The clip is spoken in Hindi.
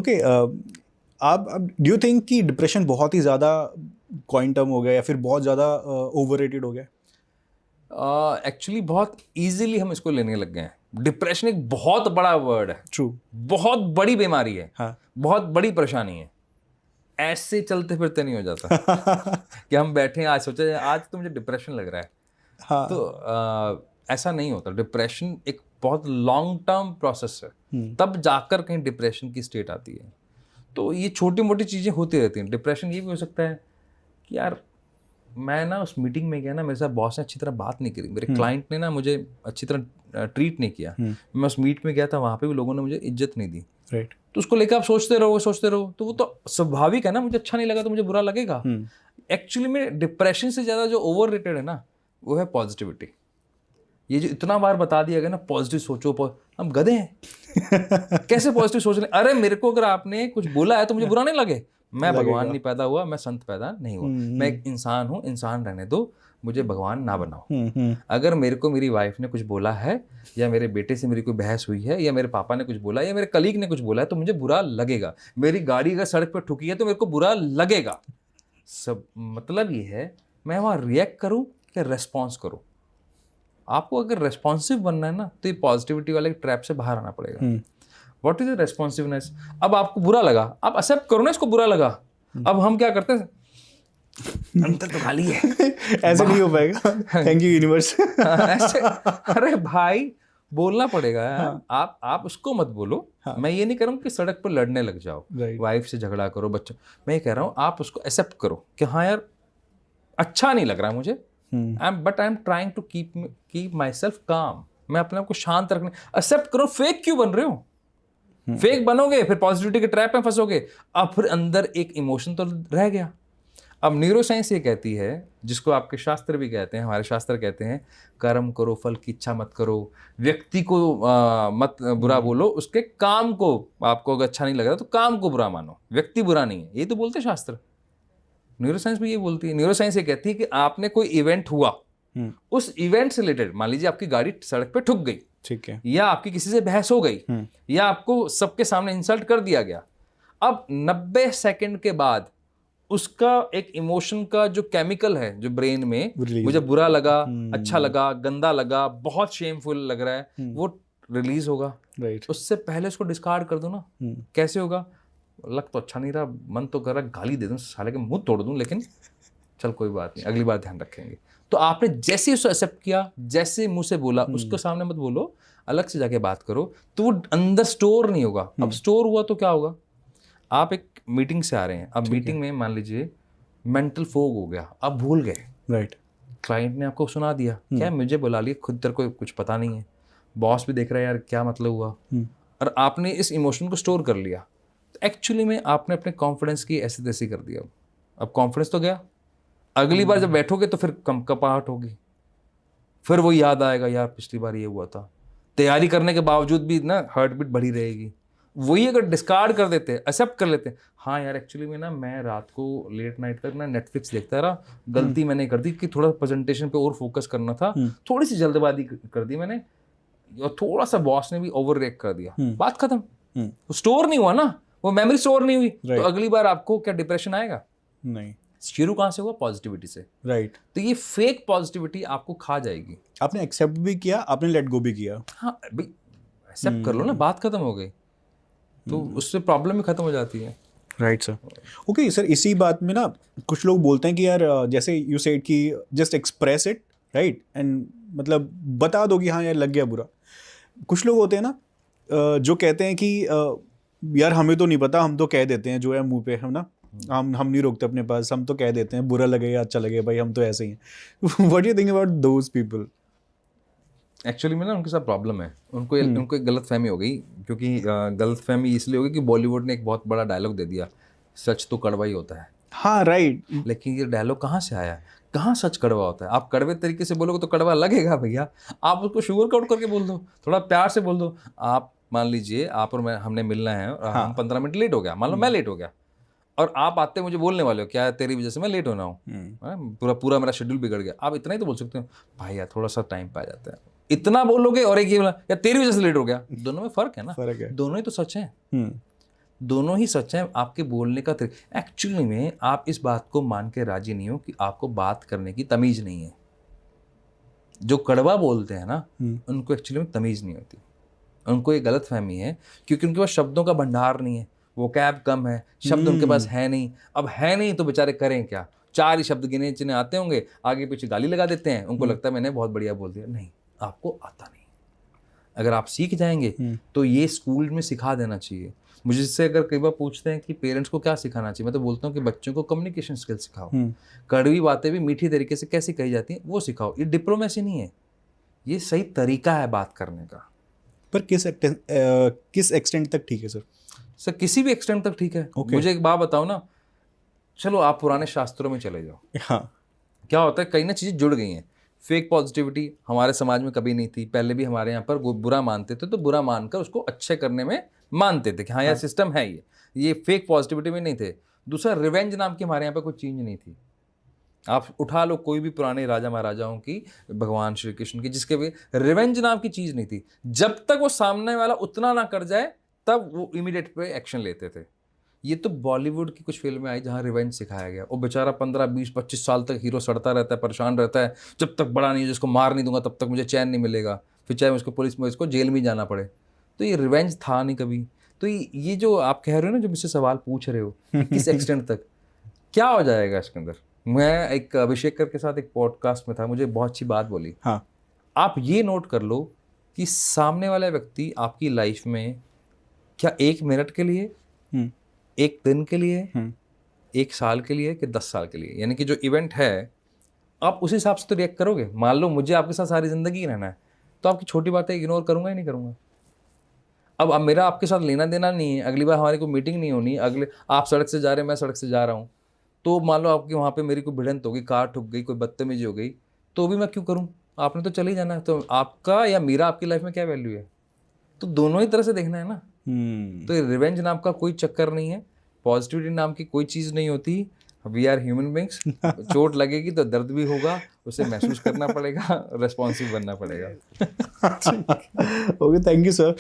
ओके, आप डू यू थिंक कि डिप्रेशन बहुत ही ज़्यादा कॉइन टर्म हो गया या फिर बहुत ज़्यादा ओवररेटेड हो गया? एक्चुअली बहुत इजीली हम इसको लेने लग गए हैं। डिप्रेशन एक बहुत बड़ा वर्ड है, ट्रू। बहुत बड़ी बीमारी है, हाँ। बहुत बड़ी परेशानी है। ऐसे चलते फिरते नहीं हो जाता कि हम बैठे हैं आज सोचे आज तो मुझे डिप्रेशन लग रहा है। हाँ। तो ऐसा नहीं होता। डिप्रेशन एक बहुत लॉन्ग टर्म प्रोसेस है, तब जाकर कहीं डिप्रेशन की स्टेट आती है। तो ये छोटी मोटी चीज़ें होती रहती हैं। डिप्रेशन ये भी हो सकता है कि यार मैं ना उस मीटिंग में गया ना, मेरे साथ बॉस ने अच्छी तरह बात नहीं करी, मेरे क्लाइंट ने ना मुझे अच्छी तरह ट्रीट नहीं किया, मैं उस मीट में गया था, वहाँ पे भी लोगों ने मुझे इज्जत नहीं दी। राइट। तो उसको लेकर आप सोचते रहो, तो वो तो स्वाभाविक है ना, मुझे अच्छा नहीं लगा तो मुझे बुरा लगेगा। एक्चुअली में डिप्रेशन से ज़्यादा जो ओवर रेटेड है ना, वो है पॉजिटिविटी। ये जो इतना बार बता दिया गया ना पॉजिटिव सोचो, हम गधे हैं कैसे पॉजिटिव सोच रहे? अरे मेरे को अगर आपने कुछ बोला है तो मुझे बुरा नहीं लगे। मैं भगवान नहीं पैदा हुआ, मैं संत पैदा नहीं हुआ, मैं एक इंसान हूँ, इंसान रहने दो, मुझे भगवान ना बनाओ। अगर मेरे को मेरी वाइफ ने कुछ बोला है, या मेरे बेटे से मेरी कोई बहस हुई है, या मेरे पापा ने कुछ बोला है, या मेरे कलीग ने कुछ बोला है, तो मुझे बुरा लगेगा। मेरी गाड़ी अगर सड़क पर ठुकी है तो मेरे को बुरा लगेगा। सब मतलब ये है, मैं वहाँ रिएक्ट करूँ या रेस्पॉन्स करूँ। आपको अगर रेस्पॉन्सिव बनना है ना, तो ये पॉजिटिविटी वाले ट्रैप से बाहर आना पड़ेगा। What is the responsiveness? अब आपको बुरा लगा, आप एक्सेप्ट करो ना इसको, बुरा लगा। अब हम क्या करते हैं, अंदर तो खाली है ऐसे नहीं हो पाएगा। Thank you universe. ऐसे अरे भाई बोलना पड़ेगा यार। आप उसको मत बोलो। मैं ये नहीं कह रहा हूँ कि सड़क पर लड़ने लग जाओ, वाइफ से झगड़ा करो, बच्चों। मैं ये कह रहा हूँ आप उसको एक्सेप्ट करो कि हाँ यार अच्छा नहीं लग रहा मुझे, but I am trying to keep myself calm. मैं अपने आप को शांत रखने, एक्सेप्ट करो। फेक क्यों बन रहे हो? फेक बनोगे फिर पॉजिटिविटी के ट्रैप में फंसोगे। अब फिर अंदर एक इमोशन तो रह गया। अब न्यूरोसाइंस ये कहती है, जिसको आपके शास्त्र भी कहते हैं, हमारे शास्त्र कहते हैं, कर्म करो फल की इच्छा मत करो, व्यक्ति को मत बुरा बोलो, उसके काम को आपको अगर अच्छा नहीं लग रहा तो काम को बुरा मानो, व्यक्ति बुरा नहीं है। ये तो बोलते हैं शास्त्र। न्यूरोसाइंस भी ये बोलती है। न्यूरोसाइंस ये कहती है कि आपने कोई इवेंट हुआ, उस इवेंट से रिलेटेड, मान लीजिए आपकी गाड़ी सड़क पे ठुक गई, ठीक है, या आपकी किसी से बहस हो गई, या आपको सबके सामने इंसल्ट कर दिया गया। अब 90 सेकंड के बाद उसका एक इमोशन का जो केमिकल है जो ब्रेन में, मुझे बुरा लगा, अच्छा लगा, गंदा लगा, बहुत शेमफुल लग रहा है, वो रिलीज होगा। उससे पहले उसको डिस्कार्ड कर दो ना। कैसे होगा? लग तो अच्छा नहीं रहा, मन तो कर रहा गाली दे दूं, साले के मुंह तोड़ दूं, लेकिन चल कोई बात नहीं, अगली बार ध्यान रखेंगे। तो आपने जैसे उसको एक्सेप्ट किया, जैसे मुंह से बोला, उसको सामने मत बोलो, अलग से जाके बात करो, तो वो अंदर स्टोर नहीं होगा। अब स्टोर हुआ तो क्या होगा? आप एक मीटिंग से आ रहे हैं, अब मीटिंग में मान लीजिए मेंटल फोग हो गया, आप भूल गए। राइट। क्लाइंट ने आपको सुना दिया, क्या मुझे बुला लिया, खुद तेरे को कुछ पता नहीं है, बॉस भी देख रहा है यार क्या मतलब हुआ, और आपने इस इमोशन को स्टोर कर लिया। तो एक्चुअली में आपने अपने कॉन्फिडेंस की ऐसी तैसी कर दिया। अब कॉन्फिडेंस तो गया, अगली बार जब बैठोगे तो फिर कपकपाहट होगी, फिर वो याद आएगा यार पिछली बार ये हुआ था। तैयारी करने के बावजूद भी ना हार्ट बीट बढ़ी रहेगी। वही अगर डिस्कार्ड कर देते, एक्सेप्ट कर लेते, हाँ यार एक्चुअली में ना मैं रात को लेट नाइट तक ना नेटफ्लिक्स देखता रहा, गलती मैंने कर दी कि थोड़ा प्रेजेंटेशन पे और फोकस करना था, थोड़ी सी जल्दबाजी कर दी मैंने, और थोड़ा सा बॉस ने भी ओवर रिएक्ट कर दिया, बात खत्म। स्टोर नहीं हुआ ना, वो मेमोरी स्टोर नहीं हुई। तो अगली बार आपको क्या डिप्रेशन आएगा? नहीं। शुरू कहाँ से हुआ? पॉजिटिविटी से। राइट। तो ये फेक पॉजिटिविटी आपको खा जाएगी। आपने एक्सेप्ट भी किया, आपने लेट गो भी किया। हाँ भाई एक्सेप्ट कर लो ना, बात खत्म हो गई, तो उससे प्रॉब्लम ही खत्म हो जाती है। Right sir. ओके सर, इसी बात में ना कुछ लोग बोलते हैं कि यार जैसे यू सेड कि just express it, right, and मतलब बता दो कि हाँ यार लग गया बुरा। कुछ लोग होते हैं ना जो कहते हैं कि यार हमें तो नहीं पता, हम तो कह देते हैं जो है मुंह पे, हम ना हम नहीं रोकते अपने पास, हम तो कह देते हैं, बुरा लगे या अच्छा लगे भाई हम तो ऐसे ही हैं। What do you think about those people? Actually में ना उनके साथ प्रॉब्लम है, उनको एक गलत फहमी हो गई, क्योंकि गलत फहमी इसलिए हो गई कि बॉलीवुड ने एक बहुत बड़ा डायलॉग दे दिया, सच तो कड़वा ही होता है। हाँ राइट। लेकिन ये डायलॉग कहाँ से आया? कहाँ सच कड़वा होता है? आप कड़वे तरीके से बोलोगे तो कड़वा लगेगा भैया। आप उसको शुगर कोट करके बोल दो, थोड़ा प्यार से बोल दो। आप मान लीजिए आप और मैं, हमने मिलना है और हम 15 मिनट लेट हो गया, मान लो मैं लेट हो गया, और आप आते मुझे बोलने वाले हो क्या तेरी वजह से मैं लेट होना हूँ, पूरा मेरा शेड्यूल बिगड़ गया। आप इतना ही तो बोल सकते हो, भाई यार थोड़ा सा टाइम पे आ जाता है, इतना बोलोगे। और एक ये बोला या तेरी वजह से लेट हो गया, दोनों में फर्क है ना, फर्क है, दोनों ही तो सच है। दोनों ही सच हैं। आपके बोलने का तरीका, एक्चुअली में आप इस बात को मान के राजी नहीं हो कि आपको बात करने की तमीज नहीं है। जो कड़वा बोलते हैं ना, उनको एक्चुअली में तमीज नहीं होती, उनको ये गलत फहमी है क्योंकि उनके पास शब्दों का भंडार नहीं है, वो कैब कम है, शब्द उनके पास है नहीं। अब है नहीं तो बेचारे करें क्या, 4 ही शब्द गिने चिने आते होंगे, आगे पीछे गाली लगा देते हैं, उनको लगता है मैंने बहुत बढ़िया बोल दिया। नहीं, आपको आता नहीं। अगर आप सीख जाएंगे तो ये स्कूल में सिखा देना चाहिए। मुझे इससे अगर कई बार पूछते हैं कि पेरेंट्स को क्या सिखाना चाहिए, मैं तो बोलता हूँ कि बच्चों को कम्युनिकेशन स्किल सिखाओ, कड़वी बातें भी मीठी तरीके से कैसी कही जाती हैं वो सिखाओ। ये डिप्लोमेसी नहीं है, ये सही तरीका है बात करने का। पर किस एक्सटेंट तक ठीक है सर? सर किसी भी एक्सटेंट तक ठीक है। मुझे एक बात बताओ ना, चलो आप पुराने शास्त्रों में चले जाओ, हाँ, क्या होता है, कई ना चीज़ें जुड़ गई हैं। फेक पॉजिटिविटी हमारे समाज में कभी नहीं थी, पहले भी हमारे यहाँ पर बुरा मानते थे तो बुरा मानकर उसको अच्छे करने में मानते थे कि हाँ यार सिस्टम है ये फेक पॉजिटिविटी में नहीं थे। दूसरा, रिवेंज नाम की हमारे यहाँ पर कोई चीज़ नहीं थी। आप उठा लो कोई भी पुराने राजा महाराजाओं की, भगवान श्री कृष्ण की, जिसके भी रिवेंज नाम की चीज़ नहीं थी। जब तक वो सामने वाला उतना ना कर जाए तब वो इमीडिएट पे एक्शन लेते थे। ये तो बॉलीवुड की कुछ फिल्में आई जहाँ रिवेंज सिखाया गया। वो बेचारा 15, 20, 25 साल तक हीरो सड़ता रहता है, परेशान रहता है, जब तक बड़ा नहीं, जिसको मार नहीं दूंगा तब तक मुझे चैन नहीं मिलेगा, फिर चाहे उसको पुलिस में इसको जेल में जाना पड़े। तो ये रिवेंज था नहीं कभी। तो ये जो आप कह रहे हो ना, जो मुझसे सवाल पूछ रहे हो किस एक्सटेंट तक क्या हो जाएगा इसके अंदर, मैं एक अभिषेक के साथ एक पॉडकास्ट में था, मुझे बहुत अच्छी बात बोली। हाँ, आप ये नोट कर लो कि सामने वाला व्यक्ति आपकी लाइफ में क्या 1 मिनट के लिए, 1 दिन के लिए, 1 साल के लिए कि 10 साल के लिए, यानी कि जो इवेंट है आप उस हिसाब से तो रिएक्ट करोगे। मान लो मुझे आपके साथ सारी ज़िंदगी रहना है तो आपकी छोटी बातें इग्नोर करूंगा ही नहीं करूंगा। अब मेरा आपके साथ लेना देना नहीं है, अगली बार हमारी कोई मीटिंग नहीं होनी, अगले आप सड़क से जा रहे हैं, मैं सड़क से जा रहा हूँ, तो मान लो आपकी वहाँ पे मेरी कोई भिड़ंत हो गई, कार ठुक गई, कोई बदतमीजी हो गई, तो भी मैं क्यों करूँ, आपने तो चले ही जाना है। तो आपका या मेरा आपकी लाइफ में क्या वैल्यू है? तो दोनों ही तरह से देखना है ना। तो रिवेंज नाम का कोई चक्कर नहीं है, पॉजिटिविटी नाम की कोई चीज़ नहीं होती। We are human beings. चोट लगेगी तो दर्द भी होगा, उसे महसूस करना पड़ेगा, रेस्पॉन्सिव बनना पड़ेगा। Okay, thank you sir.